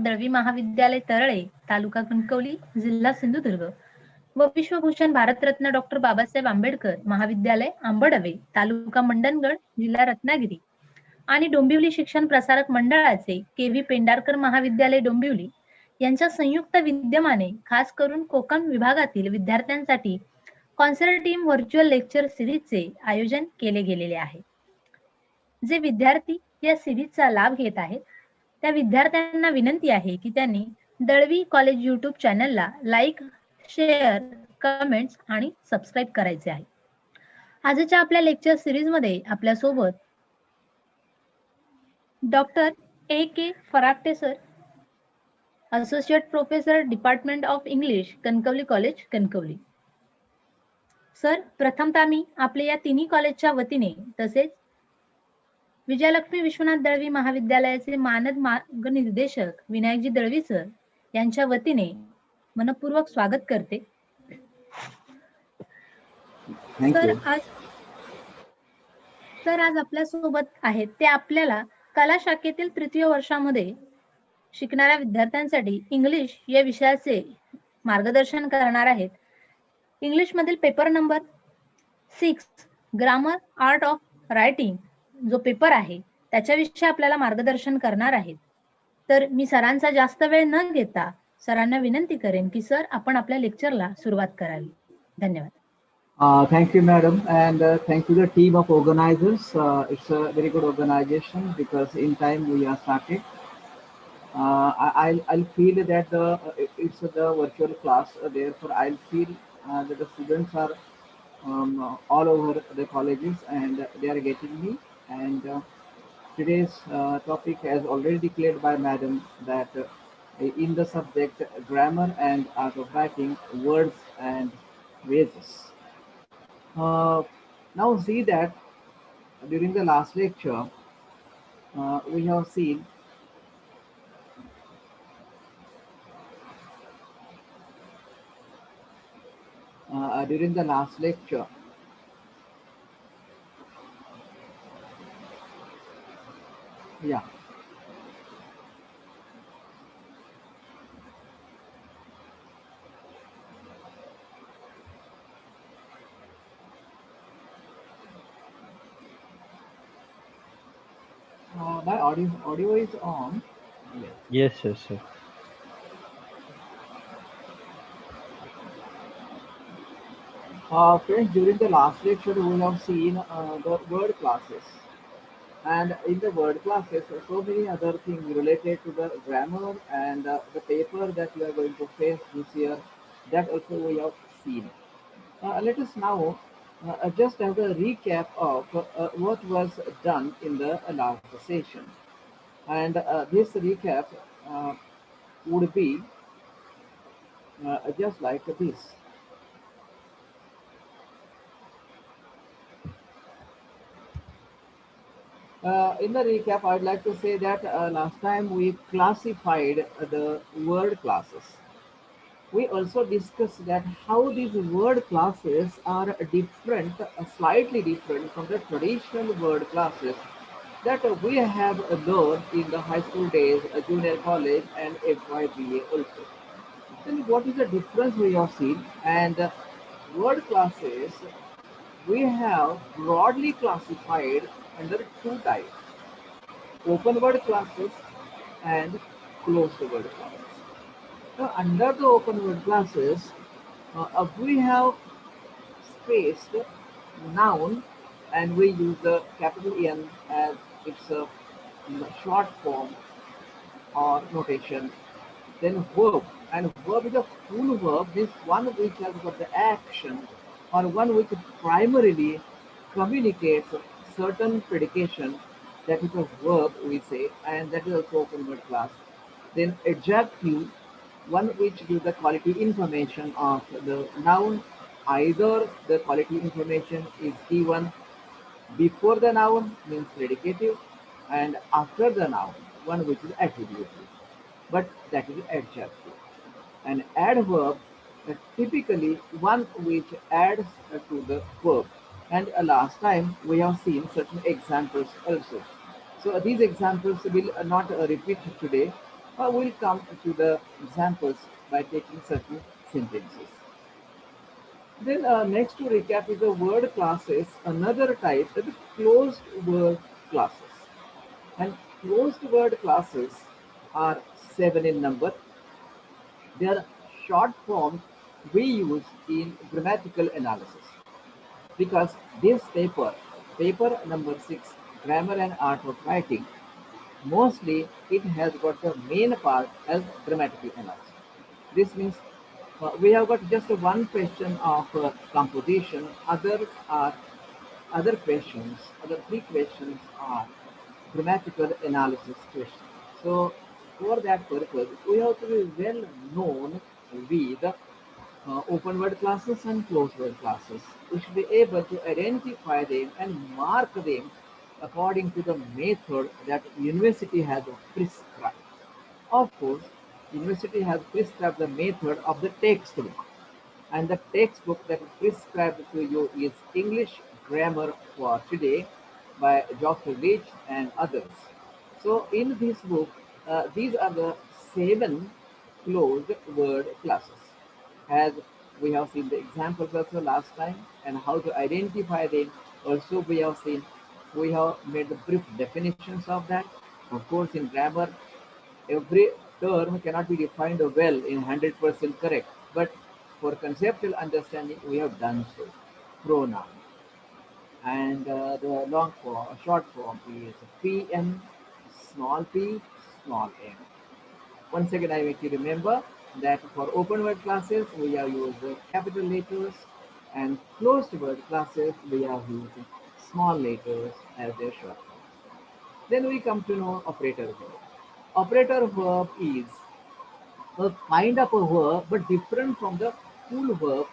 दळवी महाविद्यालय तरळे, तालुका कणकवली, जिल्हा सिंधुदुर्ग व विश्वभूषण भारतरत्न डॉक्टर बाबासाहेब आंबेडकर महाविद्यालय आंबडवे, तालुका मंडणगड, जिल्हा रत्नागिरी आणि डोंबिवली शिक्षण प्रसारक मंडळाचे के.व्ही. पेंढारकर महाविद्यालय डोंबिवली यांच्या संयुक्त विद्यमाने खास करून कोकण विभागातील विद्यार्थ्यांसाठी कॉन्सर्टियम व्हर्च्युअल लेक्चर सिरीजचे आयोजन केले गेलेले आहे. जे विद्यार्थी या सिरीजचा लाभ घेत आहेत त्या विद्यार्थ्यांना विनंती आहे की त्यांनी दळवी कॉलेज यूट्यूब चॅनलला लाईक, शेअर, कमेंट्स आणि सबस्क्राईब करायचे आहे. आजच्या आपल्या लेक्चर सिरीजमध्ये आपल्यासोबत doctor A K. Farakate sir, associate professor, department of English, Kankavli college, Kankavli. Sir, प्रथमतः मी आपल्या या तिन्ही कॉलेजच्या वतीने तसेच विजयलक्ष्मी विश्वनाथ दळवी महाविद्यालयाचे मानद मार्गनिर्देशक विनायकजी दळवी सर यांच्या वतीने मनपूर्वक स्वागत करते. सर आज आपल्या सोबत आहेत ते आपल्याला कला शाखेतील तृतीय वर्षामध्ये शिकणाऱ्या विद्यार्थ्यांसाठी इंग्लिश या विषयाचे मार्गदर्शन करणार आहेत. इंग्लिश मधील paper number 6 grammar art of writing जो पेपर आहे त्याच्याविषयी आपल्याला मार्गदर्शन करणार आहेत. तर मी सरांचा जास्त वेळ न घेता सरांना विनंती करेन की सर आपण आपल्या लेक्चरला सुरुवात करावी. धन्यवाद. Thank you, madam, and thank you the team of organizers. It's a very good organization because in time we are started. I'll feel that it's the virtual class, therefore I'll feel that the students are all over the colleges and they are getting me. And today's topic, as already declared by madam, that in the subject grammar and art of writing, words and phrases. Now see that during the last lecture we have seen during the last lecture yeah my audio is on. Yes, yes, sir. Friends, during the last lecture we have seen the word classes, and in the word classes so many other things related to the grammar and the paper that we are going to face this year, that also we have seen. Let us now just have a recap of what was done in the last session. And this recap would be just like this. In the recap, I'd like to say that last time we classified the word classes. We also discussed that how these word classes are different, slightly different from the traditional word classes that we have learned in the high school days, junior college and T.Y.B.A also. Then what is the difference we have seen? And word classes we have broadly classified under two types: open word classes and closed word classes. Now, under the open word classes, we have spaced noun, and we use the capital N as its short form or notation. Then verb, and verb is a full verb, this one which has got the action or one which primarily communicates certain predication. That is a verb we say, and that is also open word class. Then adjective, one which gives the quality information of the noun. Either the quality information is given before the noun, means predicative, and after the noun, one which is attributive, but that is adjective. An adverb is typically one which adds to the verb. And last time we have seen certain examples also. So these examples will not repeat today. We'll come to the examples by taking certain sentences. Then next to recap is the word classes, another type that is closed word classes. And closed word classes are seven in number. They are short forms we use in grammatical analysis because this paper number 6, grammar and art of writing, mostly it has got the main part as grammatical analysis. This means we have got just one question of composition. Other questions, other three questions are grammatical analysis questions. So for that purpose, we have to be well known with open word classes and closed word classes. We should be able to identify them and mark them according to the method that university has prescribed. Of course, university has prescribed the method of the textbook, and the textbook that is prescribed to you is English Grammar for Today by Dr. Rich and others. So in this book, these are the seven closed word classes. As we have seen the examples also last time, and how to identify them also we have seen. We have made the brief definitions of that. Of course, in grammar, every term cannot be defined well in 100% correct, but for conceptual understanding, we have done so. Pronoun and the long form, short form is PM, p, small m. Once again, I make you remember that for open word classes, we have used capital letters, and closed word classes, we have used small letters as their short form. Then we come to know operator verb. Operator verb is a kind of a verb but different from the full verb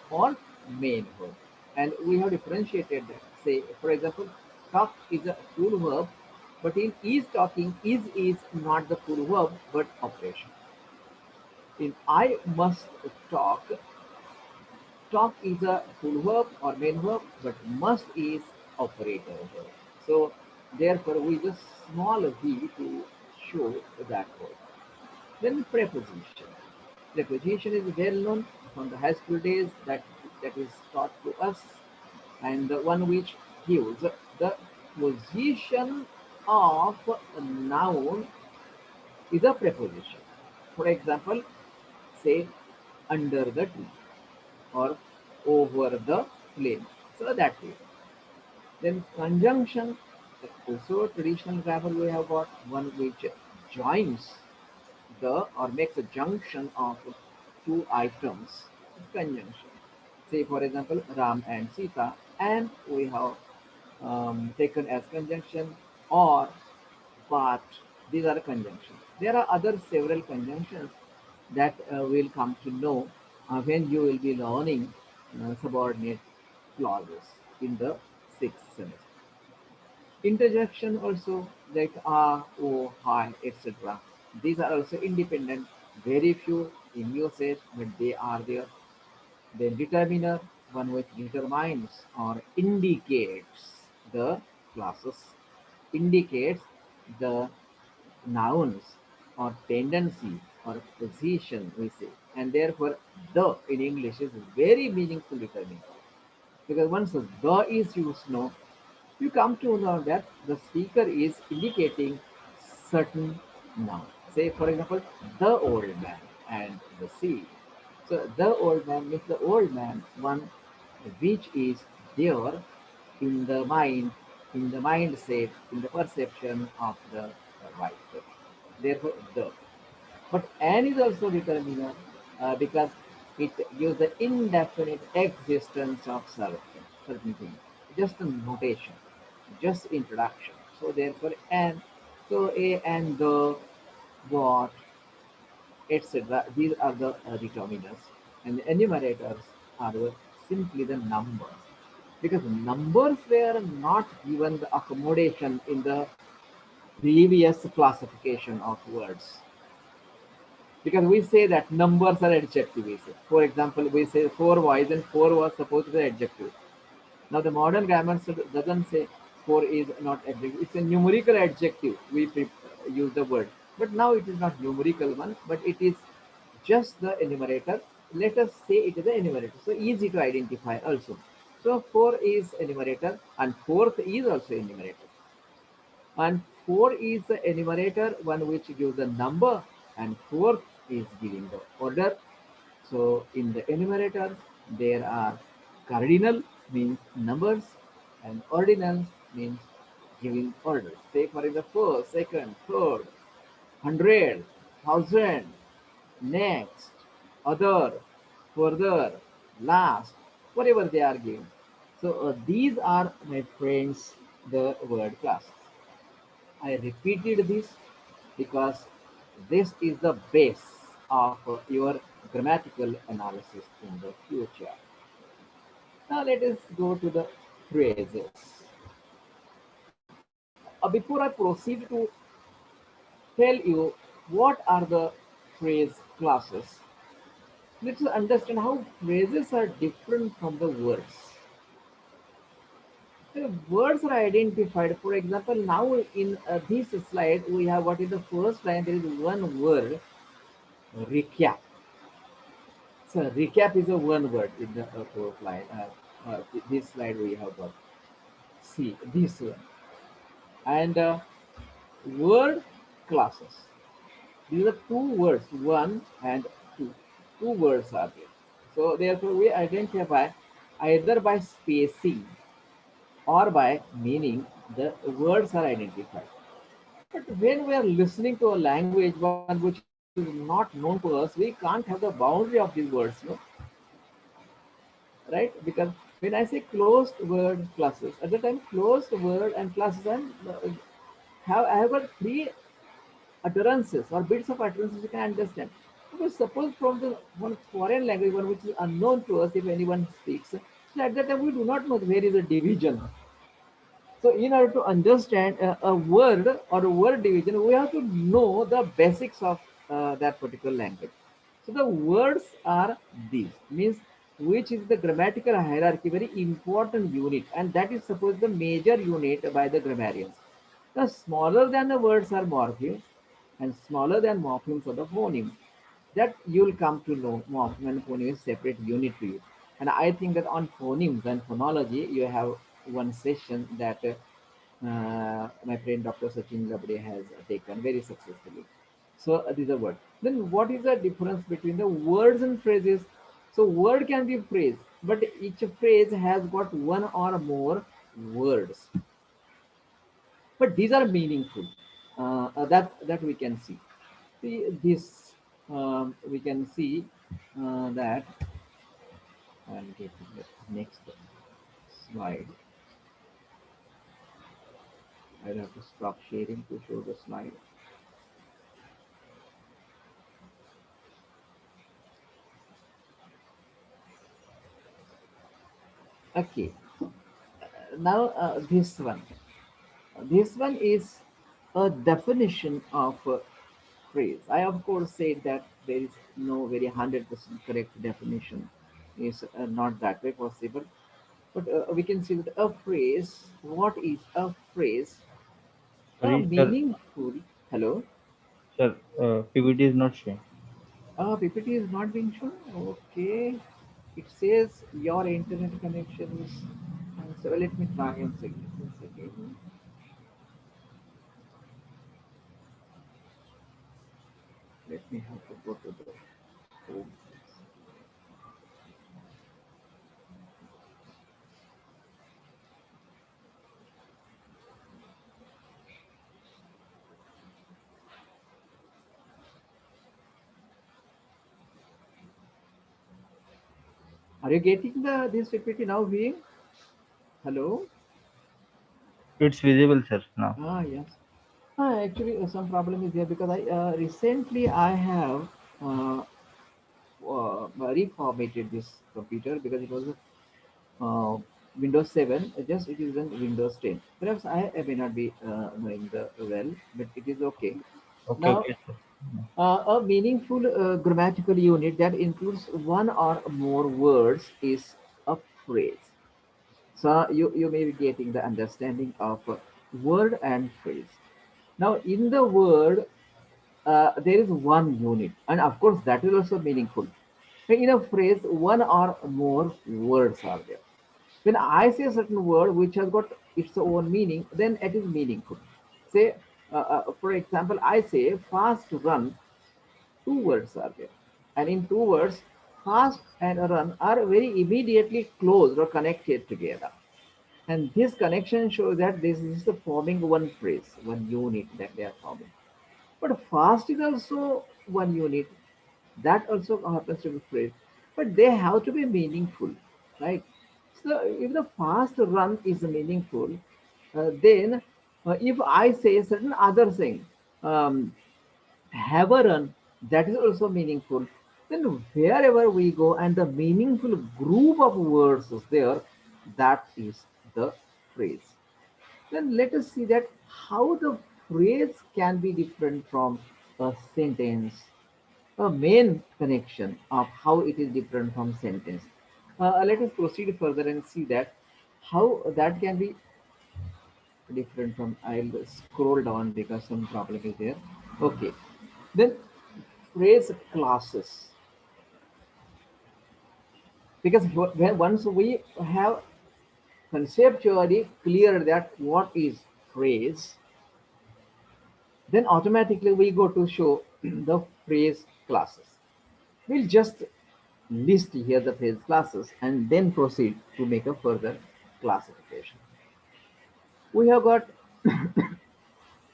or main verb. And we have differentiated that. Say, for example, talk is a full verb, but in is talking, is not the full verb but operation. In I must talk, talk is a full verb or main verb, but must is operator verb. So therefore we use small v to show that verb. Then preposition. Preposition is well known from the high school days that is taught to us, and the one which gives the position of a noun is a preposition. For example, say under the tree or over the plain. So that way. Then conjunction, also traditional grammar we have got one which joins the or makes a junction of two items, conjunction. Say for example Ram and Sita, and we have taken as conjunction or but. These are conjunctions. There are other several conjunctions that we'll come to know when you will be learning subordinate clauses in the sixth semester. Interjection also like are, oh, hi, etc. These are also independent, very few in usage, but they are there. Then determiner, one which determines or indicates the classes, indicates the nouns or tendency or position we say, and therefore the in English is very meaningful determiner because once the is used now, you come to know that the speaker is indicating certain noun. Say, for example, the old man and the sea. So, the old man means the old man, one which is there in the mind, in the mindset, in the perception of the writer. Therefore, the. But an is also determiner because it gives the indefinite existence of certain thing. Just a notation, just introduction. So therefore, and so a and the, what, etc. These are the determiners, and the enumerators are simply the numbers because numbers were not given the accommodation in the previous classification of words because we say that numbers are adjective. We say. For example, we say four boys and four was supposed to be adjective. Now the modern grammar doesn't say four is not adjective. It's a numerical adjective. We use the word. But now it is not numerical one, but it is just the enumerator. Let us say it is the enumerator. So easy to identify also. So 4 is enumerator and fourth is also enumerator. And 4 is the enumerator, one which gives the number, and fourth is giving the order. So in the enumerator, there are cardinal means numbers and ordinals means giving orders. Take for example, first, second, third, hundred, thousand, next, other, further, last, whatever they are giving. So these are, my friends, the word classes. I repeated this because this is the base of your grammatical analysis in the future. Now let us go to the phrases. Before I proceed to tell you what are the phrase classes, let's understand how phrases are different from the words. The words are identified. For example, now in this slide, we have what is the first line. There is one word, recap. So recap is a one word in the fourth line. This slide we have got. See this one and word classes. These are two words, one and two. Two words are there. So therefore, we identify either by spacing or by meaning. The words are identified. But when we are listening to a language, one which is not known to us, we can't have the boundary of these words, no? Right? Because when I say closed word classes, at the time closed word and classes, I have got three utterances or bits of utterances you can understand. Because suppose from the one foreign language, one which is unknown to us, if anyone speaks, so at that time we do not know where is the division. So in order to understand a word or a word division, we have to know the basics of that particular language. So the words are these, means which is the grammatical hierarchy, very important unit, and that is supposed the major unit by the grammarians. The smaller than the words are morphemes, and smaller than morphemes are the phonemes. That you'll come to know morpheme and phoneme is separate unit to you. And I think that on phonemes and phonology, you have one session that my friend Dr. Sachin Labde has taken very successfully. So these are words. Then what is the difference between the words and phrases? So word can be phrase, but each phrase has got one or more words. But these are meaningful. That we can see. See this we can see that I'll get to the next slide. I'll have to stop sharing to show the slide. Okay, now this one is a definition of a phrase. I of course said that there is no very 100% correct definition. Is not that way possible. But we can see that a phrase. What is a phrase? A Sorry, sir. meaningful. Hello. Sir, PPT is not showing. PPT is not being shown. Okay. It says your internet connection is. So let me try and check it once again. Let me have to go to the home. Are you getting the this PPT now being? Hello? It's visible, sir, now. Yes. Actually, some problem is there because I recently I have reformatted this computer because it was uh, Windows 7. Just it is in Windows 10. Perhaps I may not be knowing the well, but it is okay. Okay, Now, okay, sir. a meaningful grammatical unit that includes one or more words is a phrase. So you may be getting the understanding of word and phrase. Now, in the word, there is one unit, and of course that is also meaningful. In a phrase, one or more words are there. When I say a certain word which has got its own meaning, then it is meaningful. Say, for example, I say fast run, two words are there. And in two words, fast and run are very immediately close or connected together. And this connection shows that this is the forming one phrase, one unit that they are forming. But fast is also one unit. That also happens to be phrase. But they have to be meaningful, right? So if the fast run is meaningful, then if I say a certain other thing, um, have a run, that is also meaningful. Then wherever we go and the meaningful group of words is there, that is the phrase. Then let us see that how the phrase can be different from a sentence, a main connection of how it is different from sentence. Let us proceed further and see that how that can be different from. I'll scroll down because some problem is there. Okay, then phrase classes, because once we have conceptually clear that what is phrase, then automatically we go to show the phrase classes. We'll just list here the phrase classes and then proceed to make a further classification. We have got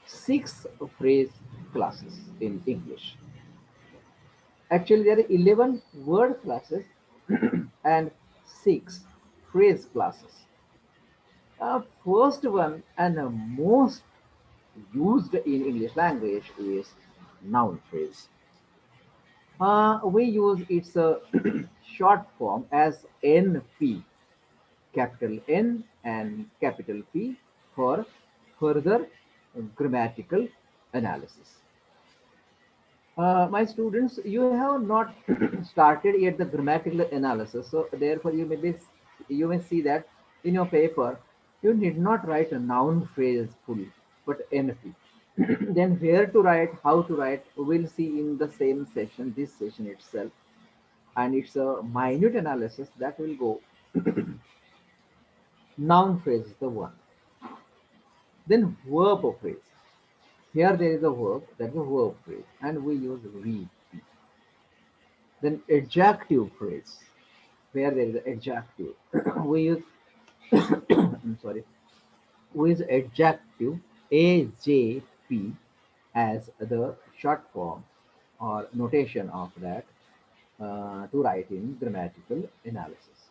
six phrase classes in English. Actually, there are 11 word classes and six phrase classes. First one and most used in English language is noun phrase. We use its short form as NP, capital N and capital P, for further grammatical analysis. My students, you have not started yet the grammatical analysis, so therefore you may see that in your paper you need not write a noun phrase full, but NP. Then where to write, how to write, we'll see in the same session, this session itself, and it's a minute analysis that will go. Noun phrase is the one. Then verb phrase. Here there is a verb, that's a verb phrase, and we use we. Then adjective phrase, where there is an adjective, we use I'm sorry, we use adjective AJP as the short form or notation of that to write in grammatical analysis.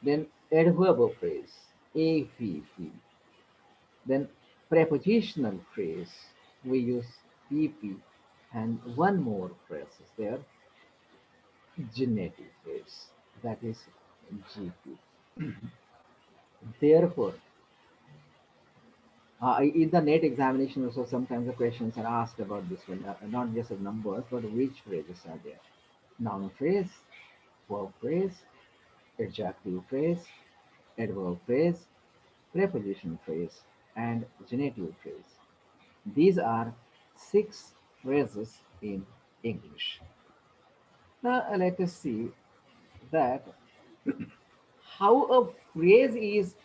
Then adverb phrase AVP. Then prepositional phrase, we use PP, and one more phrase is there, genetic phrase, that is GP. Therefore, in the net examination also sometimes the questions are asked about this one, not just the numbers, but which phrases are there. Noun phrase, verb phrase, adjective phrase, adverb phrase, preposition phrase, and genitive phrase. These are six phrases in English. Now let us see that how a phrase is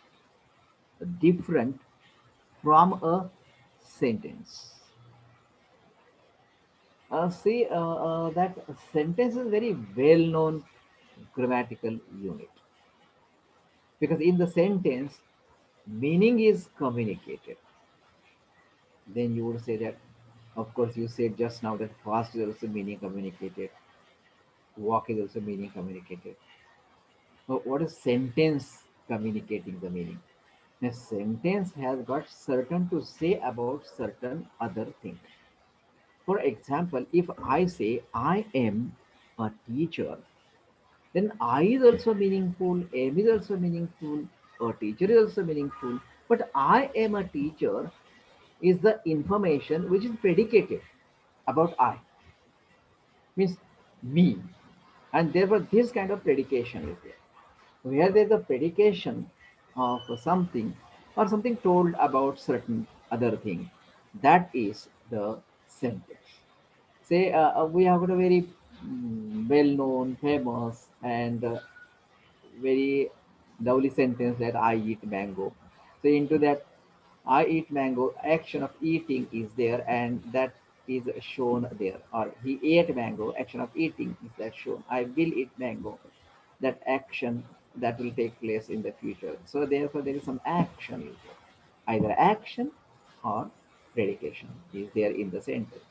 different from a sentence. See that a sentence is very well-known grammatical unit, because in the sentence meaning is communicated. Then you would say that, of course, you said just now that fast is also meaning communicated, walk is also meaning communicated. But what is sentence communicating the meaning? A sentence has got certain to say about certain other thing. For example, if I say I am a teacher, then I is also meaningful, am is also meaningful, a teacher is also meaningful. But I am a teacher is the information which is predicated about I, means me. And therefore, this kind of predication is there. Where there is a predication of something or something told about certain other thing, that is the sentence. Say we have got a very well-known, famous, and very lovely sentence that I eat mango. So into that I eat mango, action of eating is there, and that is shown there. Or he ate mango, action of eating is that shown. I will eat mango, that action that will take place in the future. So therefore there is some action is there. Either action or predication is there in the sentence.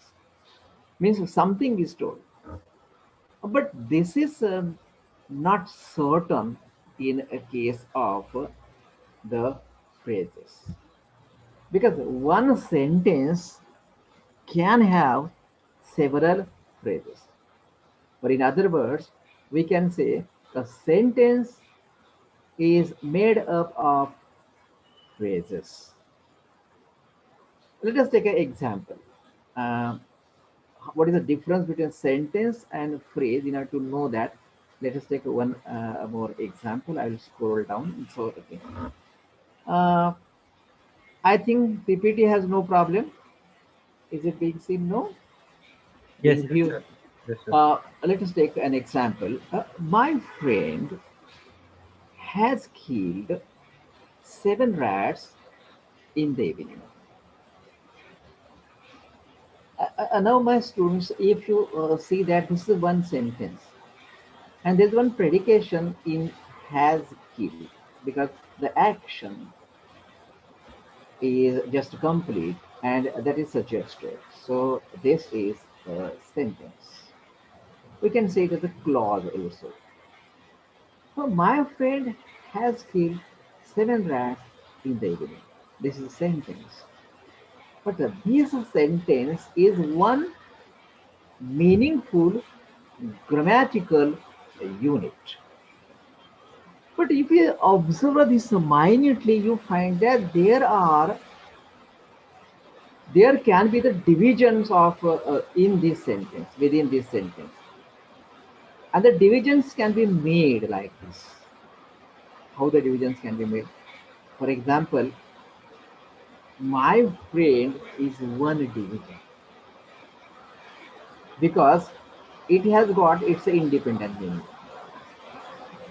Means something is told. But this is not certain in a case of the phrases. Because one sentence can have several phrases. Or in other words, we can say a sentence is made up of phrases. Let us take an example. Um, what is the difference between sentence and phrase? In order to know that, let us take one more example. I will scroll down. So, okay. Uh, I think PPT has no problem. Is it being seen? No, Yes, being yes, viewed. sir. Yes, sir. Let us take an example. My friend has killed 7 rats in the evening. Now, my students, if you see that this is one sentence, and there's one predication in has killed, because the action is just complete and that is suggested. So this is a sentence. We can say it as a clause also. So my friend has killed 7 rats in the evening. This is a sentence. But this sentence is one meaningful grammatical unit. But if you observe this minutely, you find that there can be the divisions of in this sentence, within this sentence, and the divisions can be made like this. How the divisions can be made? For example, my friend is one division because it has got its independent meaning.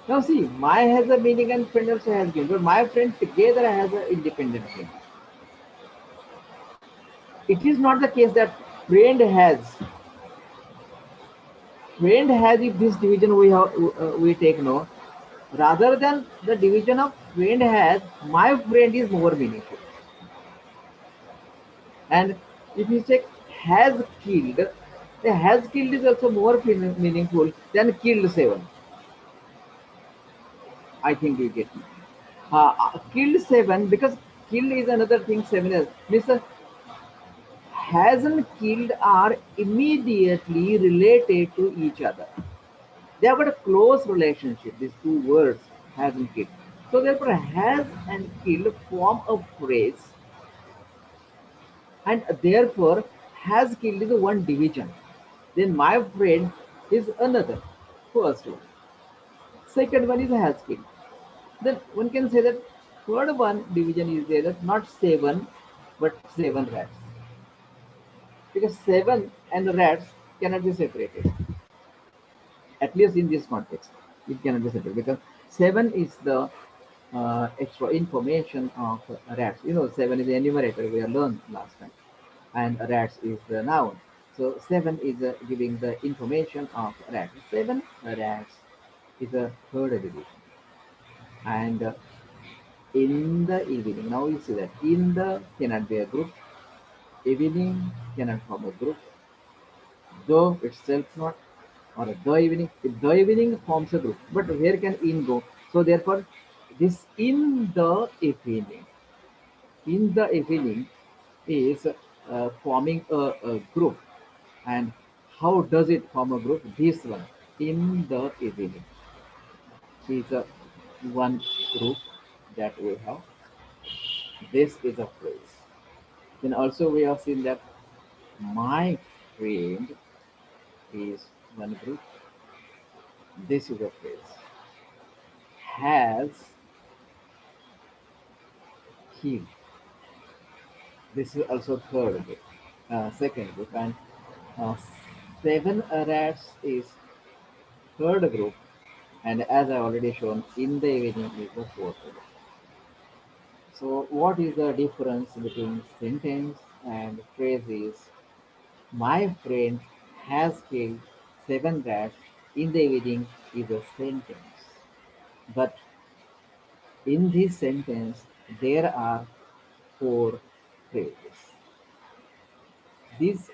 Now see, my has a meaning and friend also has meaning, but my friend together has an independent meaning. It is not the case that friend has if this division we take no, rather than the division of friend has, my friend is more meaningful. And if you check has killed, the has killed is also more meaningful than killed 7. I think you get me. Killed 7 because kill is another thing. 7 is means hasn't killed are immediately related to each other. They have got a close relationship. These two words has and killed. So therefore, has and killed form a phrase, and therefore has killed is one division. Then my friend is another. First one. Second one is has killed. Then one can say that third one division is there, that not 7 but 7 rats. Because 7 and rats cannot be separated. At least in this context, it cannot be separated because 7 is the extra information of rats. 7 is the enumerator we have learned last time, and rats is the noun. So 7 is giving the information of rats. 7 rats is a third division. And in the evening, now you see that in the cannot be a group, evening cannot form a group, though itself not, or the evening. If the evening forms a group, but where can in go? So therefore, this in the evening is forming a group. And how does it form a group? This one, in the evening, is a one group that we have. This is a phrase. Then also we have seen that my friend is one group. This is a phrase. Has killed. This is also third group, second group, and seven rats is third group, and as I already shown, in the evening is the fourth group. So, what is the difference between sentence and phrase is my friend has killed seven rats in the evening is a sentence. But in this sentence, there are four phrases. These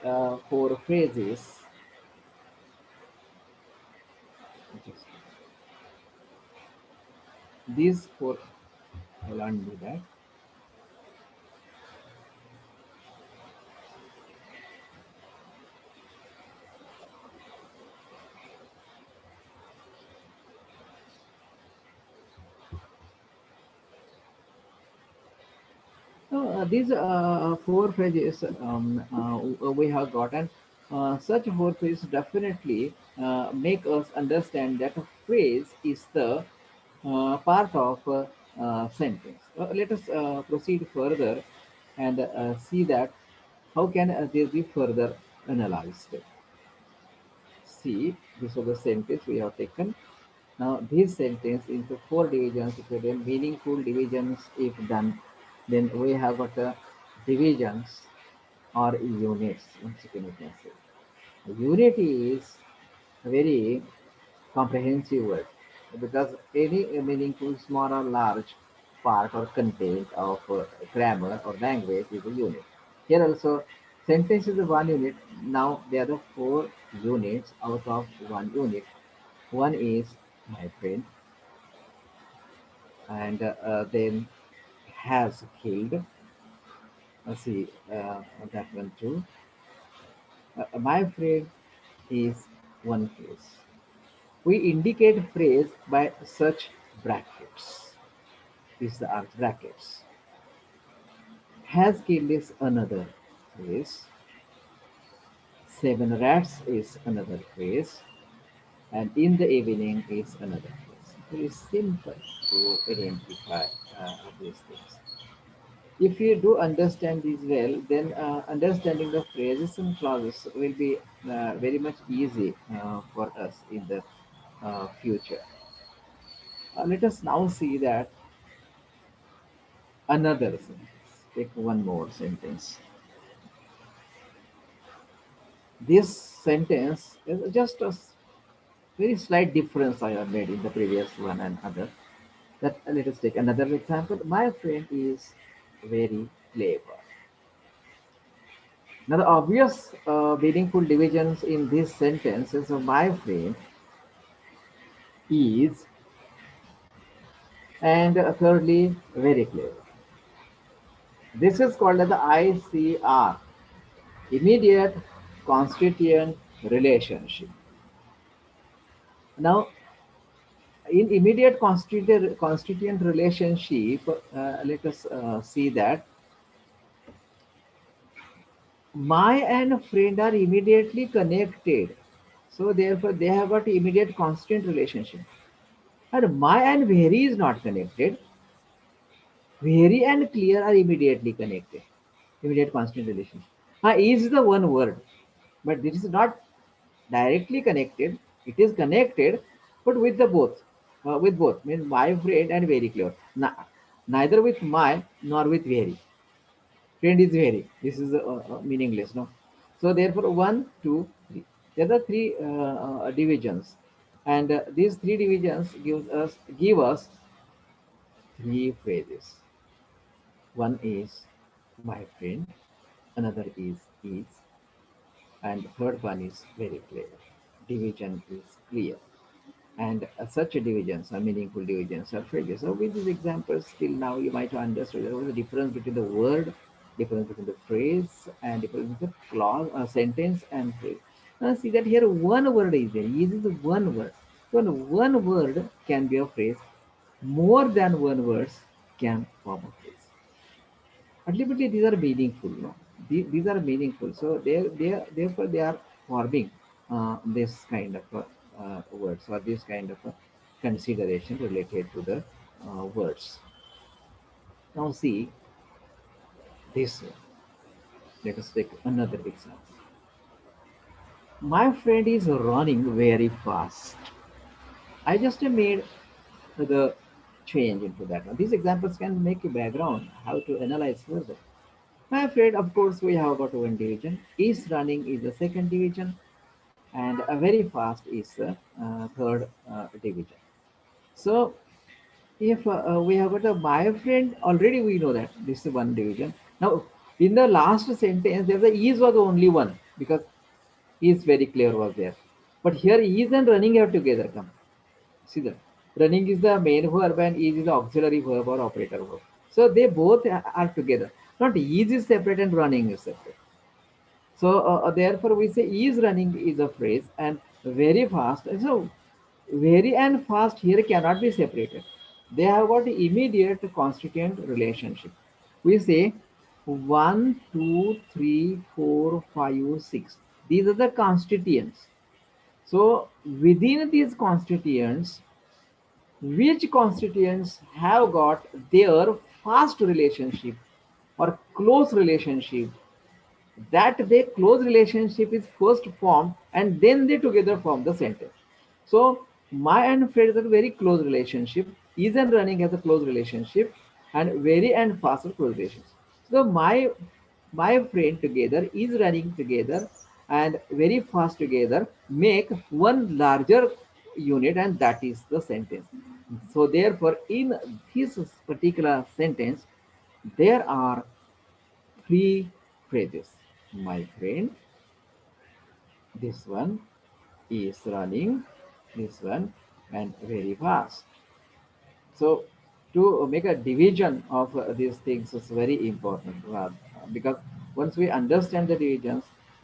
four phrases, just these four, I'll undo that. These four phrases we have gotten. Such four phrases definitely make us understand that a phrase is the part of a sentence. Let us proceed further and see that how can this be further analyzed. See, this was the sentence we have taken. Now, this sentence into four divisions, if you do meaningful divisions, if done, then we have got divisions or units. Once again, you can say. Unit is a very comprehensive word because any meaningful small or large part or content of grammar or language is a unit. Here also, sentence is one unit. Now, there are the four units out of one unit. One is my friend, and then has killed. See that one too. My friend is one phrase. We indicate phrase by such brackets. These are brackets. Has killed is another phrase. Seven rats is another phrase. And in the evening is another phrase. Very simple to identify these things. If you do understand these well, then understanding the phrases and clauses will be very much easy for us in the future. Let us now see that another sentence. Take one more sentence. This sentence is just a very slight difference I have made in the previous one and other. That let us take another example. My friend is very clever. Now, the obvious meaningful divisions in this sentence is my friend is, and thirdly, very clever. This is called as the ICR, immediate constituent relationship. Now, in immediate constituent relationship, let us see that my and friend are immediately connected. So, therefore, they have got immediate constituent relationship. And my and very is not connected. Very and clear are immediately connected. Immediate constant relationship. Is the one word, but this is not directly connected. It is connected, but with the both. With both means my friend and very clear. Neither with my nor with very. Friend is very. This is meaningless, no. So therefore, one, two, three. There are three divisions, and these three divisions give us three phrases. One is my friend, another is, and third one is very clear. Division is clear. And such divisions are meaningful divisions are phrases. So with these examples, till now you might have understood there was a difference between the word, difference between the phrase, and difference between the clause, sentence and phrase. Now see that here one word is there. Is one word. So one word can be a phrase. More than one words can form a phrase. Ultimately, these are meaningful. No? These are meaningful. So therefore they are forming this kind of words or this kind of consideration related to the words. Now see this one. Let us take another example. My friend is running very fast. I just made the change into that. Now, these examples can make a background how to analyze further. My friend, of course, we have got one division. Is running is the second division, and a very fast is the third division. So if we have got a my friend, already we know that this is one division. Now, in the last sentence, there's a is was only one because is very clear was there. But here is and running have together come. See that running is the main verb and is the auxiliary verb or operator verb. So they both are together. Not is separate and running is separate. So therefore we say is running is a phrase and very fast. So very and fast here cannot be separated. They have got immediate constituent relationship. We say one, two, three, four, five, six. These are the constituents. So within these constituents, which constituents have got their fast relationship or close relationship, that their close relationship is first formed and then they together form the sentence. So my and Fred is a very close relationship. Is and running has a close relationship, and very and fast are close relations. So my friend together is running together and very fast together make one larger unit, and that is the sentence. So therefore, in this particular sentence, there are three phrases. My friend, this one is running, this one, and very fast. So to make a division of these things is very important because once we understand the divisions,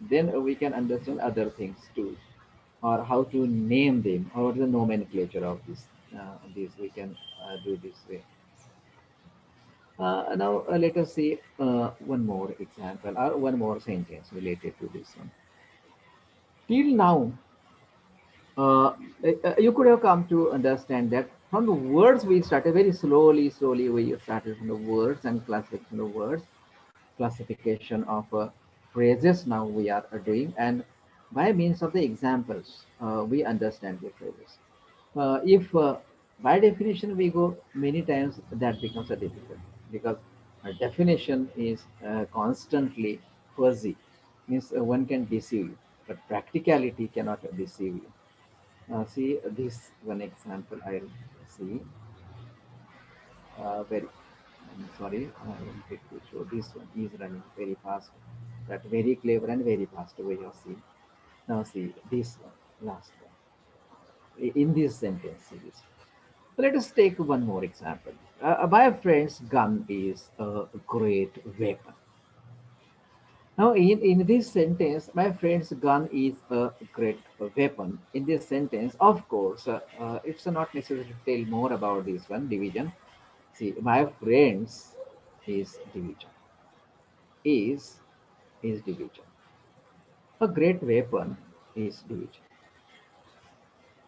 then we can understand other things too, or how to name them, or the nomenclature of this. These we can do this way. Now let us see one more example or one more sentence related to this one. Till now, uh, you could have come to understand that from the words we started very slowly we started from the words and classification of words, classification of phrases now we are doing, and by means of the examples we understand the phrases. If by definition we go many times, that becomes a difficult because a definition is constantly fuzzy, means one can deceive you, but practicality cannot deceive you. See this one example I'll see. Very, I'm sorry, I wanted to show this one. He's running very fast. That very clever and very fast way of seeing. Now see this one, last one. In this sentence, see this. So let us take one more example. My friend's gun is a great weapon. Now, in this sentence, my friend's gun is a great weapon. In this sentence, of course, it's not necessary to tell more about this one division. See, my friend's is division. Is division. A great weapon is division.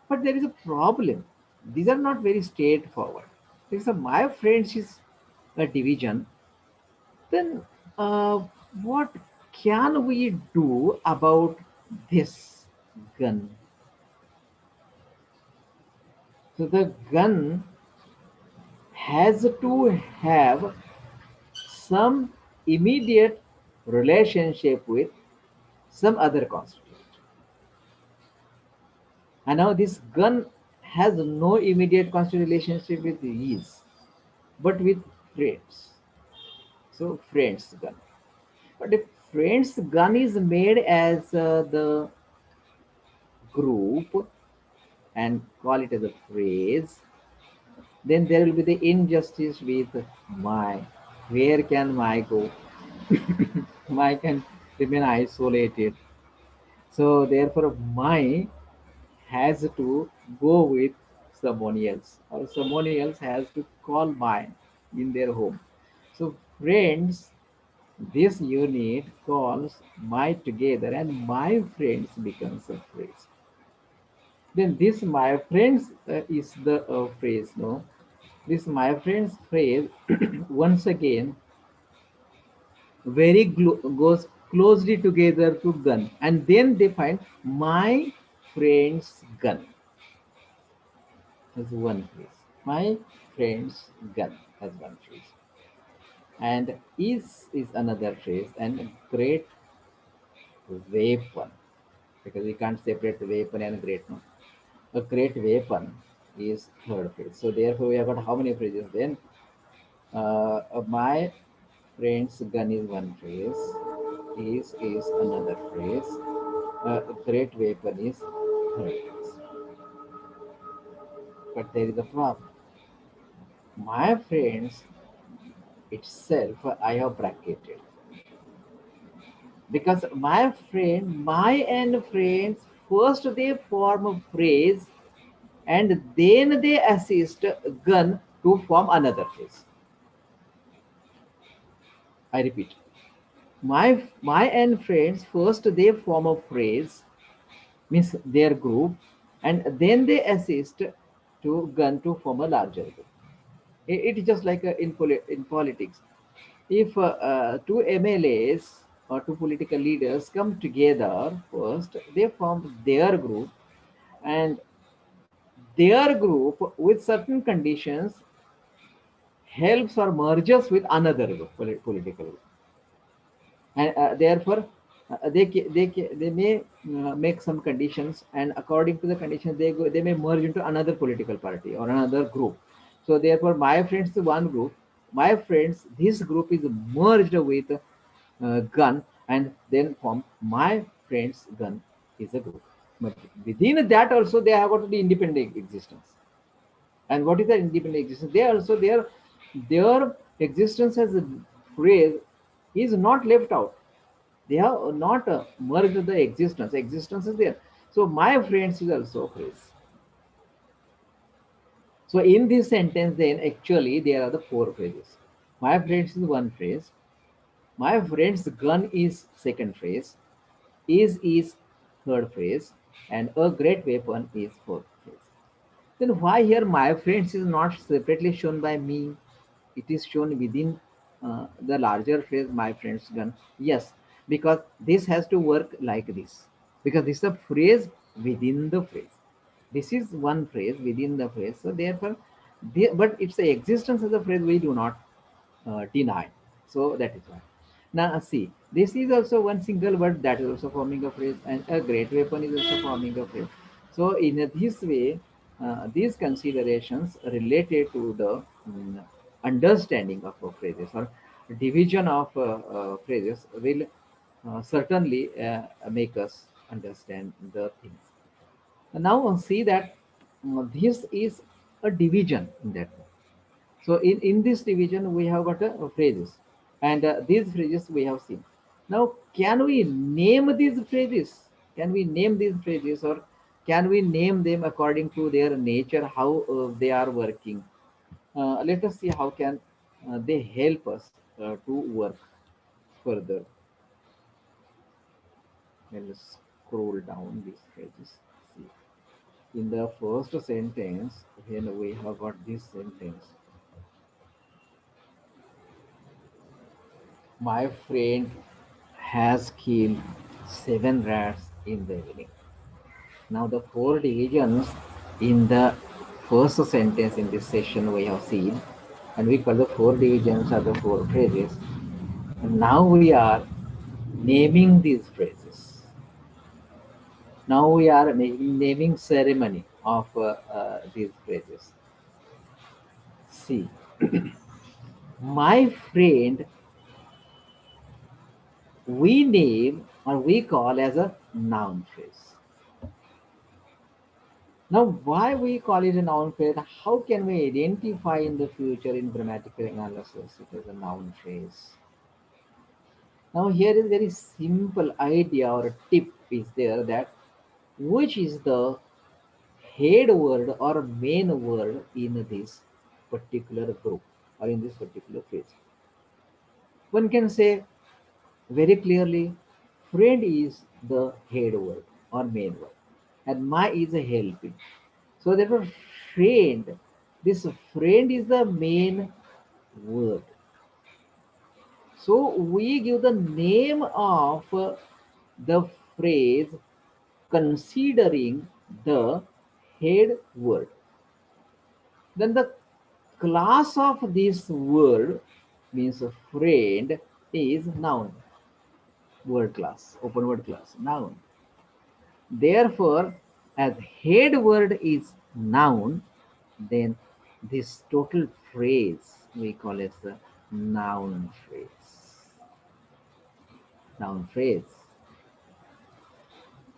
But there is a problem. These are not very straightforward. Because my friend's is a division, then what can we do about this gun? So the gun has to have some immediate relationship with some other constituent. And now this gun has no immediate constituent relationship with these, but with friends. So friends gun. But if friends gun is made as the group and call it as a phrase, then there will be the injustice with my. Where can my go? My can remain isolated. So therefore, my has to go with someone else, or someone else has to call mine in their home. So friends, this unit calls my together, and my friends becomes a phrase. Then this my friends is the phrase, no? This my friends phrase once again goes closely together to gun, and then they find my friend's gun as one phrase. My friend's gun as one phrase. And is another phrase, and great weapon, because we can't separate the weapon and great, no. A great weapon is third phrase. So therefore we have got how many phrases then? My friend's gun is one phrase. Is another phrase. Great weapon is third phrase. But there is a problem. My friends itself I have bracketed, because my and friends, first they form a phrase, and then they assist gun to form another phrase. I repeat, my and friends, first they form a phrase, means their group, and then they assist to gun to form a larger group. It is just like in politics. If two MLAs or two political leaders come together, first they form their group, and their group with certain conditions helps or merges with another group, political group, and therefore they may make some conditions, and according to the conditions they may merge into another political party or another group. So therefore my friends is one group, my friends this group is merged with gun, and then form my friends gun is a group. But within that also they have got the independent existence. And what is the independent existence? They also their existence as a phrase is not left out. They have not merged the existence. Existence is there. So my friends is also a phrase. So in this sentence, then actually there are the four phrases. My friends is one phrase. My friend's gun is second phrase. Is third phrase, and a great weapon is fourth phrase. Then why here my friends is not separately shown by me? It is shown within the larger phrase my friends gun. Yes, because this has to work like this. Because this is a phrase within the phrase. This is one phrase within the phrase. So therefore, but its existence as a phrase we do not deny. So that is why. Now see, this is also one single word that is also forming a phrase, and a great weapon is also forming a phrase. So in this way, these considerations related to the understanding of phrases or division of phrases will certainly make us understand the things. And now see that this is a division in that. So in this division, we have got phrases, and these phrases we have seen. Now, can we name these phrases? Can we name these phrases, or can we name them according to their nature, how they are working? Let us see how can they help us to work further. Let's scroll down these phrases. See, in the first sentence, when we have got this sentence, my friend has killed seven rats in the evening. Now, the four divisions in the first sentence in this session we have seen, and we call the four divisions are the four phrases. And now we are naming these phrases. Now we are making naming ceremony of these phrases. See, my friend we name or we call as a noun phrase. Now, why we call it a noun phrase? How can we identify in the future in grammatical analysis it is a noun phrase? Now, here is very simple idea or a tip is there that which is the head word or main word in this particular group or in this particular phrase. One can say very clearly, friend is the head word or main word, and my is a helping. So therefore, friend, this friend is the main word. So we give the name of the phrase considering the head word. Then the class of this word means a friend is noun, word class, open word class, noun. Therefore, as head word is noun, then this total phrase we call it the noun phrase. Noun phrase.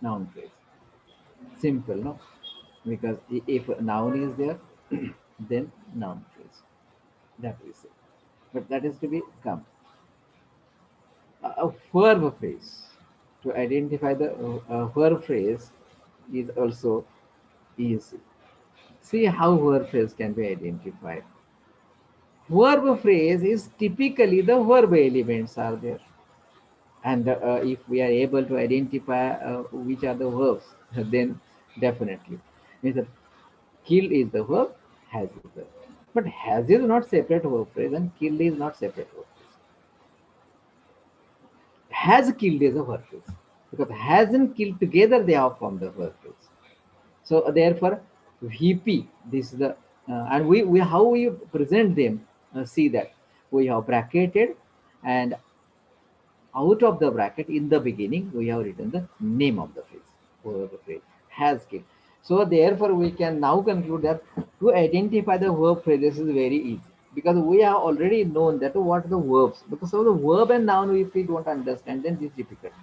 Noun phrase. Simple, no? Because if a noun is there, then noun phrase. That we say. But that is to be come. A verb phrase. To identify the verb phrase is also easy. See how verb phrase can be identified. Verb phrase is typically the verb elements are there. And if we are able to identify which are the verbs, then definitely. Means that kill is the verb, has is the verb. But has is not separate verb phrase and kill is not separate verb phrase. Has killed is a verb phrase. Because has and killed together they have formed the verb phrase. So therefore, VP, this is the, and we how we present them, see that we have bracketed, and out of the bracket in the beginning we have written the name of the phrase, or the phrase has killed. So therefore we can now conclude that to identify the verb phrases is very easy, because we have already known that what the verbs, because of the verb and noun if we don't understand then this is difficult.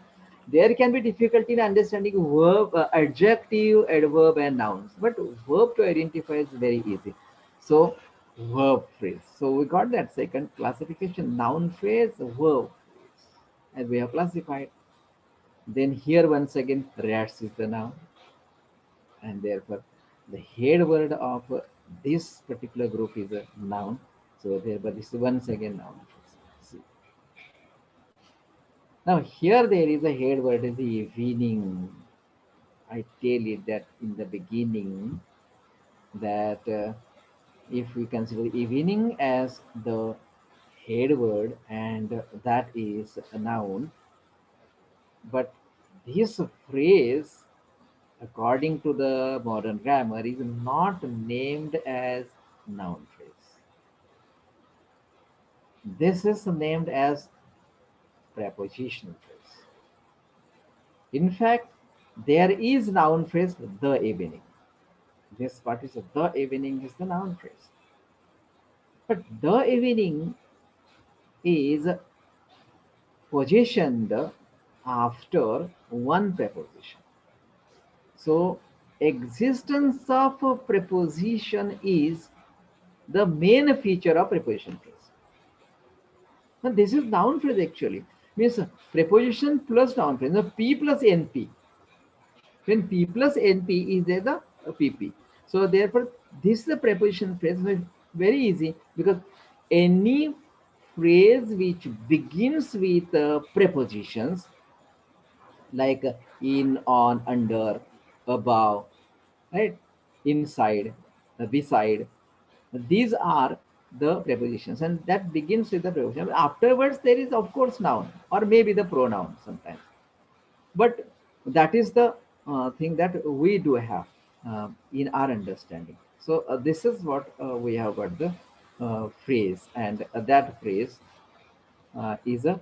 There can be difficulty in understanding verb, adjective, adverb and nouns, but verb to identify is very easy. So verb phrase, so we got that second classification, noun phrase, verb phrase, and we have classified. Then here once again rats is the noun, and therefore the head word of this particular group is a noun. So therefore this is once again noun phrase. See. Now here there is a head word is the evening. I tell you that in the beginning that if we consider evening as the head word and that is a noun, but this phrase according to the modern grammar is not named as noun phrase. This is named as prepositional phrase. In fact, there is noun phrase the evening. This part is the evening is the noun phrase. But the evening is positioned after one preposition. So existence of a preposition is the main feature of preposition phrase. Now this is noun phrase actually. Means preposition plus noun phrase. Now P plus NP. When P plus NP is there the PP. So therefore this is the preposition phrase. Very easy, because any phrase which begins with prepositions like in, on, under, above, right, inside, beside, these are the prepositions, and that begins with the preposition. Afterwards there is of course noun or maybe the pronoun sometimes, but that is the thing that we do have in our understanding. So this is what we have got the phrase, and that phrase is a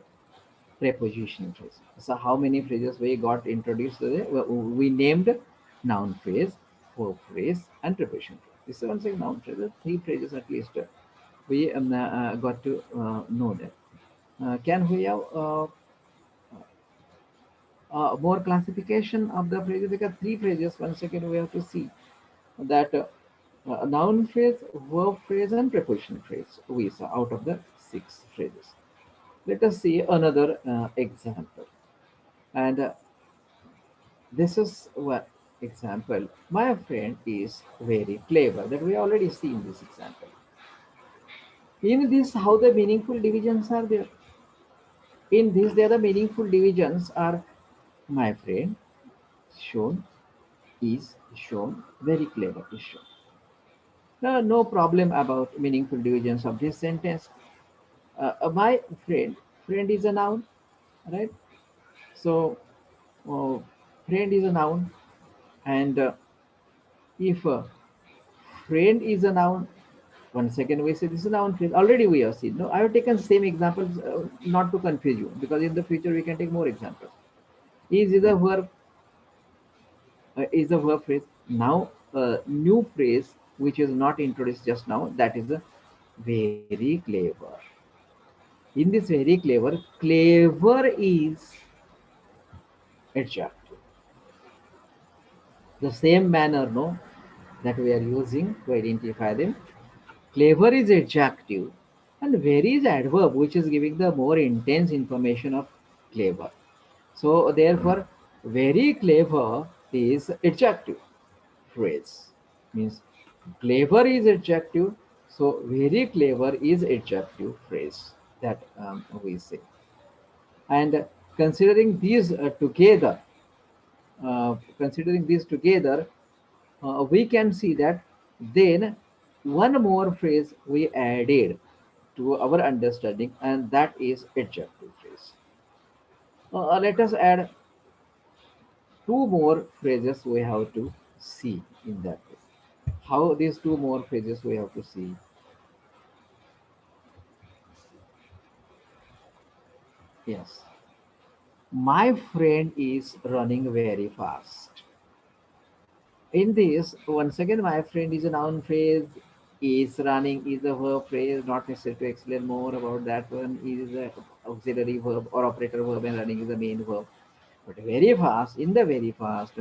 prepositional phrase. So how many phrases we got introduced today? Well, we named noun phrase, verb phrase, and preposition phrase. This is once again noun phrases, three phrases at least. We got to know that. Can we have more classification of the phrases? Because three phrases. Once again, we have to see that noun phrase, verb phrase, and preposition phrase. We saw out of the six phrases. Let us see another example. And this is what example. My friend is very clever. That we already seen this example. In this, how the meaningful divisions are there. In this, there the meaningful divisions are my friend shown is shown very clever is shown. No problem about meaningful divisions of this sentence. My friend Friend is a noun, right? So uh, friend is a noun, and if friend is a noun, one second we say this is a noun phrase. Already we have seen. No, I have taken same examples not to confuse you, because in the future we can take more examples. Is a verb, is a verb phrase. Now, new phrase which is not introduced just now, that is a very clever. In this very clever, clever is adjective. The same manner, no, that we are using to identify them. Clever is adjective, and very is adverb, which is giving the more intense information of clever. So therefore, very clever is adjective phrase. Means clever is adjective, so very clever is adjective phrase that we say. And considering these together, we can see that then one more phrase we added to our understanding, and that is adjective phrase. Let us add two more phrases we have to see in that way. How these two more phrases we have to see? Yes, my friend is running very fast. In this, once again, my friend is a noun phrase, is running is a verb phrase, not necessary to explain more about that one. Is a auxiliary verb or operator verb, and running is the main verb. But very fast, in the very fast,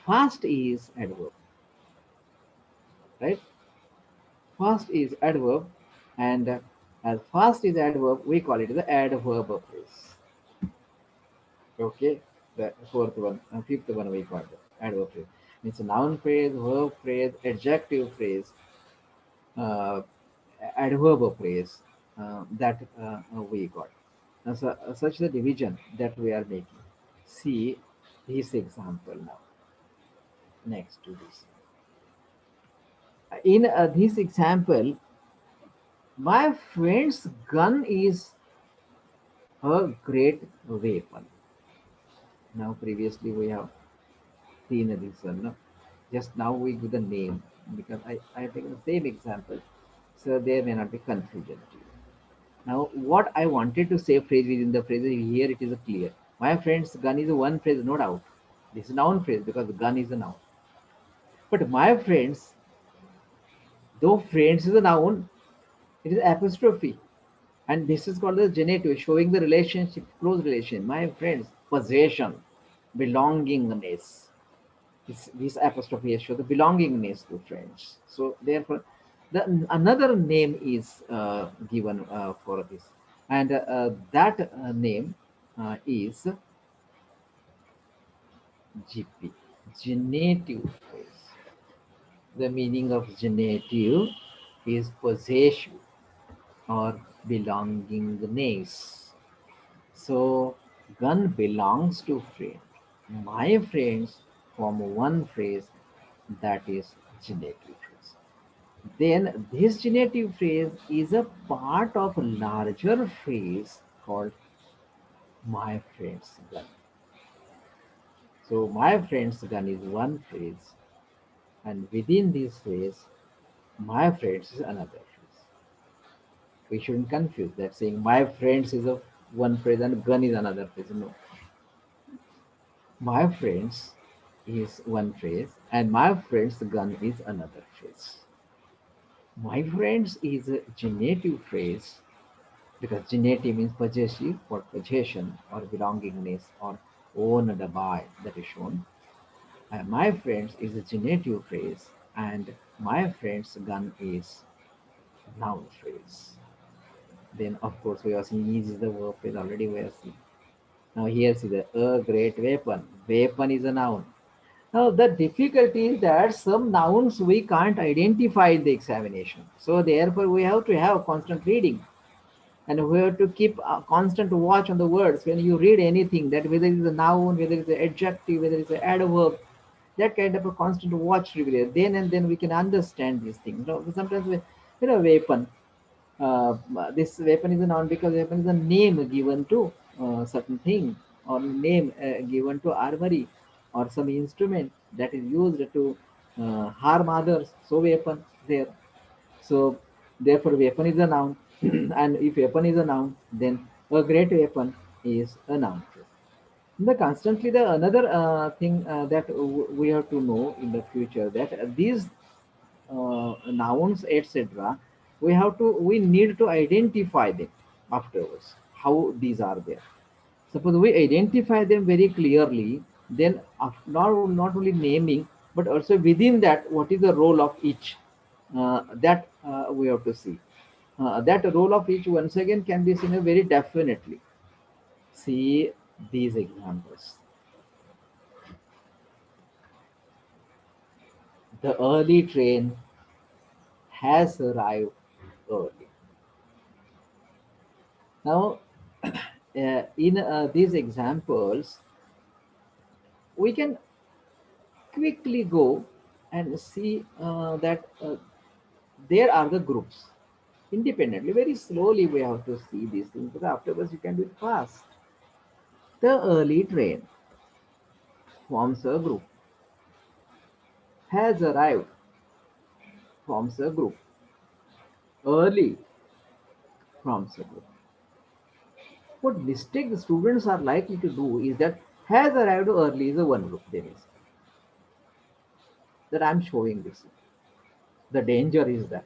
fast is adverb, right? Fast is adverb, and as fast is adverb, we call it the adverb phrase. Okay, the fourth one, fifth one we call it adverb phrase. It's a noun phrase, verb phrase, adjective phrase, uh, adverb phrase that we got. Such the division that we are making. See this example now. Next to this, in this example, my friend's gun is a great weapon. Now, previously we have seen this one. No? Just now we give the name, because I have taken the same example, so there may not be confusion to you. Now, what I wanted to say phrase within the phrase here, it is clear. My friend's gun is one phrase, no doubt. This is noun phrase because the gun is a noun. But my friends, though friends is a noun, it is apostrophe. And this is called the genitive, showing the relationship, close relation. My friends, possession, belongingness. This apostrophe here show the belongingness to friends. So therefore, another name is given for this, and that name is GP, genitive phrase. The meaning of genitive is possession or belongingness. So gun belongs to friend. My friends form one phrase, that is genitive phrase. Then this genitive phrase is a part of a larger phrase called my friend's gun. So my friend's gun is one phrase, and within this phrase, my friends is another phrase. We shouldn't confuse that, saying my friends is a one phrase and gun is another phrase. No, my friends is one phrase and my friend's gun is another phrase. My friends is a genitive phrase, because genitive means possessive or possession or belongingness or owned by, that is shown. And my friends is a genitive phrase, and my friend's gun is noun phrase. Then of course we are seeing is the verb phrase, already we are seeing. Now here see the a great weapon. Weapon is a noun. Now the difficulty is that some nouns we can't identify in the examination. So therefore we have to have constant reading, and we have to keep a constant watch on the words when you read anything, that whether it's a noun, whether it's an adjective, whether it's an adverb, that kind of a constant watch should be there. Then and then we can understand these things. Sometimes we, weapon. This weapon is a noun because weapon is a name given to certain thing, or name given to armory or some instrument that is used to harm others. So weapon there. So therefore weapon is a noun, and if weapon is a noun, then a great weapon is a noun. The constantly the another thing that we have to know in the future, that these nouns etc., we need to identify them afterwards, how these are there. Suppose we identify them very clearly, then not only naming, but also within that what is the role of each, that we have to see. That role of each once again can be seen very definitely. See these examples. The early train has arrived early. Now, in these examples, we can quickly go and see that there are the groups independently. Very slowly we have to see these things, but afterwards you can do it fast. The early train forms a group, has arrived forms a group, early forms a group. What mistake the students are likely to do is that has arrived early is a one group. There is that I'm showing this. The danger is that.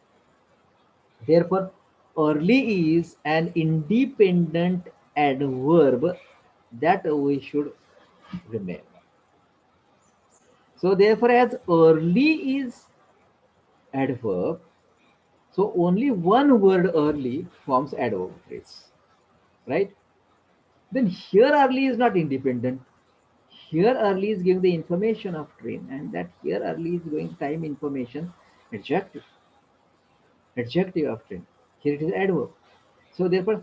Therefore, early is an independent adverb that we should remember. So, therefore, as early is adverb, so only one word early forms adverb phrase, right? Then here early is not independent. Here early is giving the information of train, and that here early is going time information adjective, adjective of train. Here it is adverb. So therefore,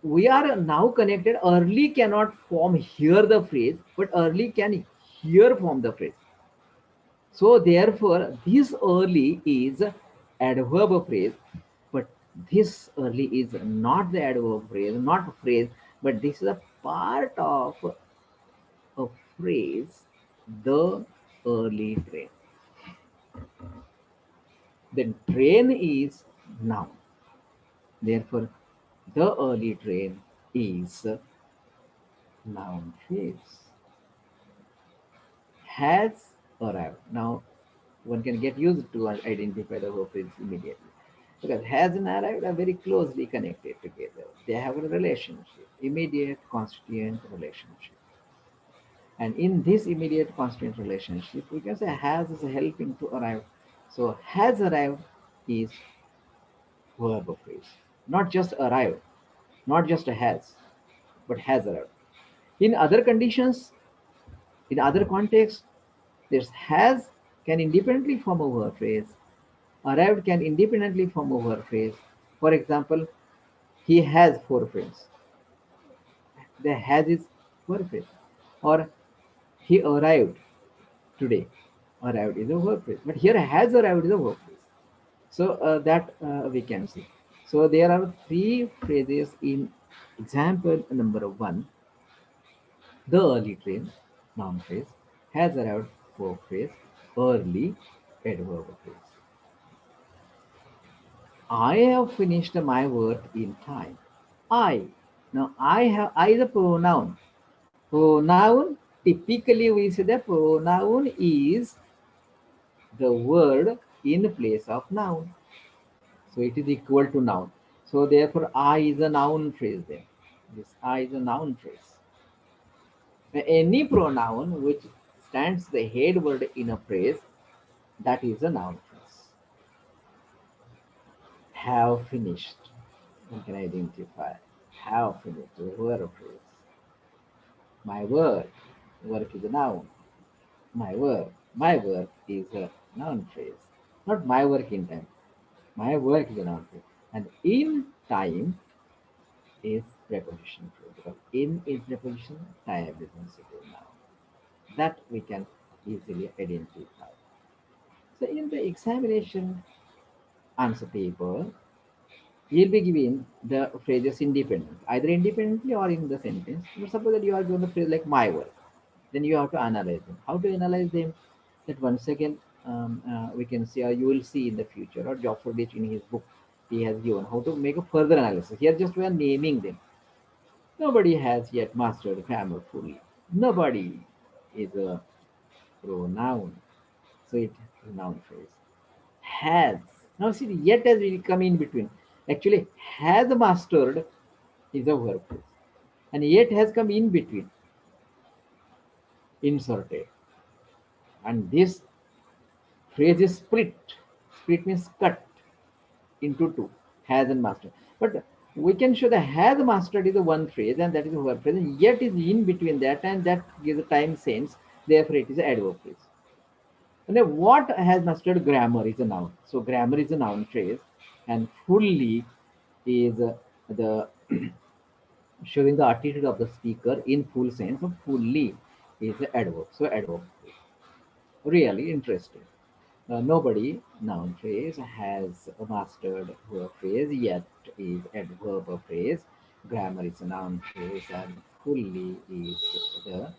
we are now connected. Early cannot form here the phrase, but early can here form the phrase. So therefore, this early is adverb phrase, but this early is not the adverb phrase, not phrase, but this is a part of a phrase, the early train. Then train is noun. Therefore, the early train is noun phrase. Has arrived. Now, one can get used to identify the verb phrase immediately. Because has and arrived are very closely connected together. They have a relationship, immediate constituent relationship. And in this immediate constituent relationship, we can say has is helping to arrive. So has arrived is verb phrase. Not just arrived, not just has, but has arrived. In other conditions, in other contexts, this has can independently form a verb phrase. Arrived can independently form a verb phrase. For example, he has four friends. The has is verb phrase. Or he arrived today. Arrived is a verb phrase. But here has arrived is a verb phrase. So that we can see. So there are three phrases in example number one. The early train, noun phrase, has arrived, verb phrase, early, adverb phrase. I have finished my work in time. I. Now I is a pronoun. Pronoun, typically we say that pronoun is the word in place of noun. So it is equal to noun. So therefore I is a noun phrase then. This I is a noun phrase. Any pronoun which stands the head word in a phrase, that is a noun phrase. Have finished. One can identify. Have finished. Verb phrase. My work. Work is a noun. My work. My work is a noun phrase. Not my work in time. My work is a noun phrase. And in time is preposition phrase. Because in is preposition, time is consecutive noun. That we can easily identify. So in the examination answer paper, You'll be given the phrases independently, either independently or in the sentence. But suppose that you are given the phrase like my work, then you have to analyze them. How to analyze them? That once again we can see, or you will see in the future, or Joffrey Ditch in his book, he has given how to make a further analysis. Here just we are naming them. Nobody has yet mastered grammar fully. Nobody is a pronoun. So it is a noun phrase. Has. Now see, yet has will come in between. Actually, has mastered is a verb phrase. And yet has come in between, inserted. And this phrase is split. Split means cut into two, has and mastered. But we can show the has mastered is the one phrase, and that is a verb phrase, and yet is in between that, and that gives a time sense. Therefore, it is an adverb phrase. And then what has mastered grammar is a noun. So grammar is a noun phrase, and fully is the showing the attitude of the speaker in full sense of fully is an adverb. So adverb phrase. Really interesting. Nobody, noun phrase, has mastered verb phrase, yet is adverb phrase. Grammar is a noun phrase, and fully is the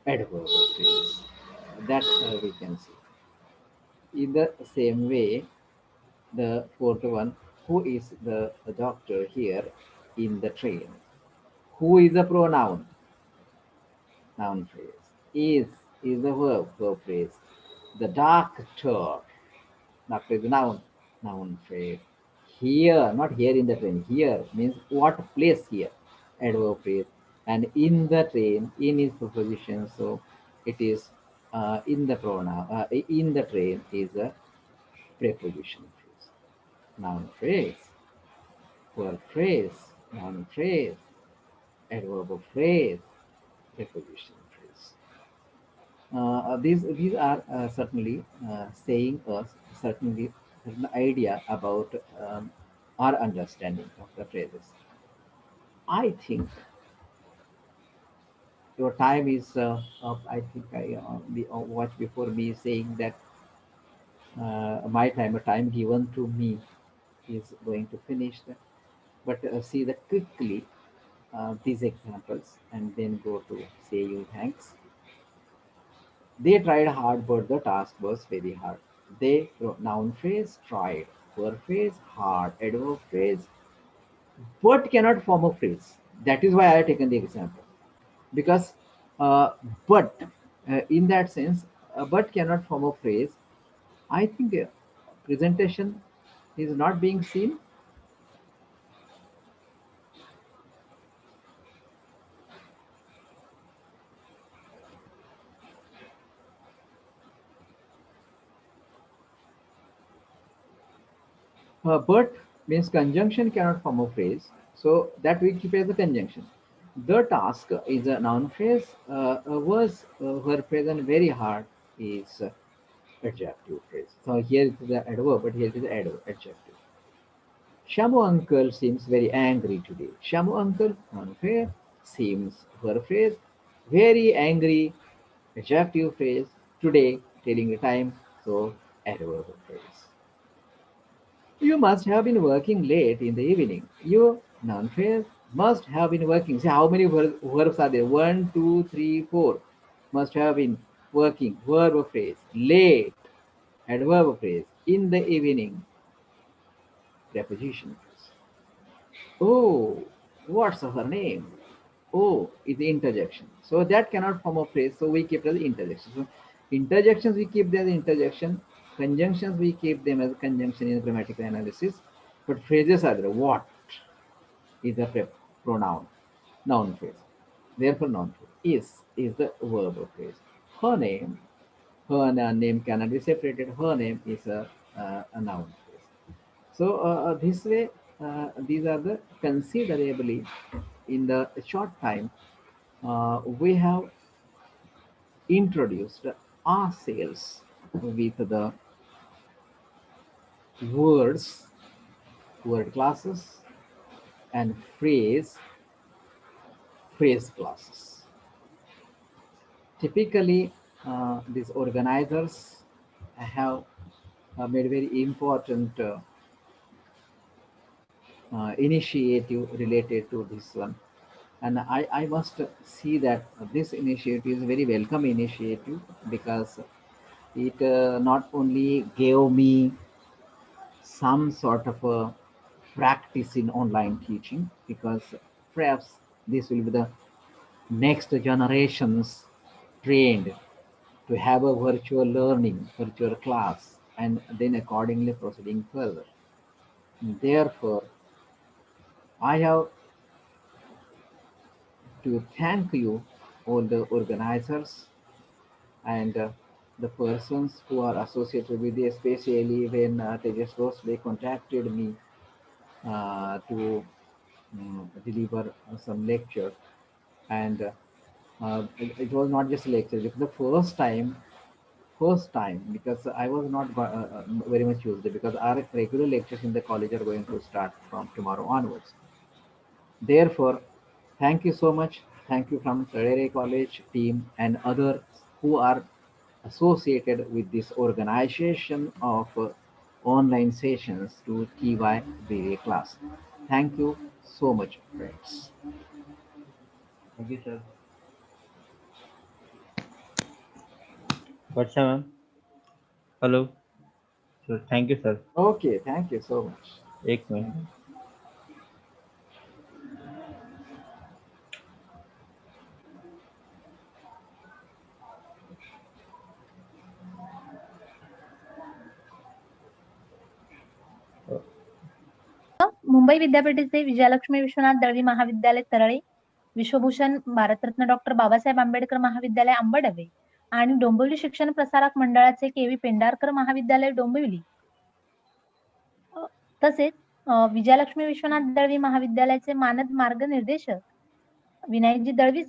adverb phrase. That we can see. In the same way, the fourth one, who is the doctor here in the train? Who is a pronoun? Noun phrase. Is the verb phrase. The doctor. Doctor is a noun phrase. Here, not here in the train. Here means what place here. Adverb phrase. And in the train, in is preposition. So it is in the pronoun. In the train is a preposition phrase. Noun phrase. Verb phrase. Noun phrase. Adverb phrase. Preposition phrase. These are certainly saying us certainly certain idea about our understanding of the phrases. I think your time is up. I think I the watch before me saying that my time, a time given to me, is going to finish. That. But see that quickly these examples and then go to say you thanks. They tried hard, but the task was very hard. They noun phrase tried, verb phrase hard, adverb phrase, but cannot form a phrase. That is why I have taken the example because but in that sense, but cannot form a phrase. I think presentation is not being seen. But means conjunction cannot form a phrase, so that we keep as a conjunction. The task is a noun phrase, was verb phrase, and very hard is adjective phrase. So here it is the adverb, but here it is the adjective. Shamu uncle seems very angry today. Shamu uncle, noun phrase, seems verb phrase, very angry, adjective phrase, today, telling the time, so adverb phrase. You must have been working late in the evening. You, noun phrase, must have been working. See how many verbs are there? One, two, three, four. Must have been working. Verb phrase. Late. Adverb phrase. In the evening. Preposition phrase. Oh, what's her name? Oh, is the interjection. So that cannot form a phrase. So we keep it as interjection. So interjections we keep them as interjection. Conjunctions we keep them as conjunction in grammatical analysis. But phrases are there. What is the pronoun? Noun phrase. Therefore, noun phrase. Is the verb phrase. Her name. Her name cannot be separated. Her name is a noun phrase. So this way, these are the considerably in the short time we have introduced ourselves with the words, word classes, and phrase classes. Typically, these organizers have made very important initiative related to this one. And I must see that this initiative is a very welcome initiative, because it not only gave me some sort of a practice in online teaching, because perhaps this will be the next generations trained to have a virtual learning, virtual class, and then accordingly proceeding further. Therefore, I have to thank you, all the organizers, and the persons who are associated with it, especially when Tejas Rosle contacted me to deliver some lecture. And it was not just a lecture, it was the first time, because I was not very much used to it, because our regular lectures in the college are going to start from tomorrow onwards. Therefore, thank you so much. Thank you from Tadere College team and others who are associated with this organization of online sessions to T.Y.B.A class. Thank you so much, friends. Thank you, sir. Varsha ma'am. Hello. So thank you, sir. Okay, thank you so much. एक minute. Mumbai विद्यापीठेचे Vijayalakshmi Vishwanath Dalvi महाविद्यालय तरळे, Vishwabhushan Bharat Ratna doctor Babasaheb Ambedkar महाविद्यालय अंबडवे आणि डोंबिवली शिक्षण प्रसारक मंडळाचे के.व्ही. पेंढारकर महाविद्यालय डोंबिवली, तसेच विजयलक्ष्मी विश्वनाथ दळवी महाविद्यालयाचे मानद मार्गनिर्देशक विनायकजी दळवी सर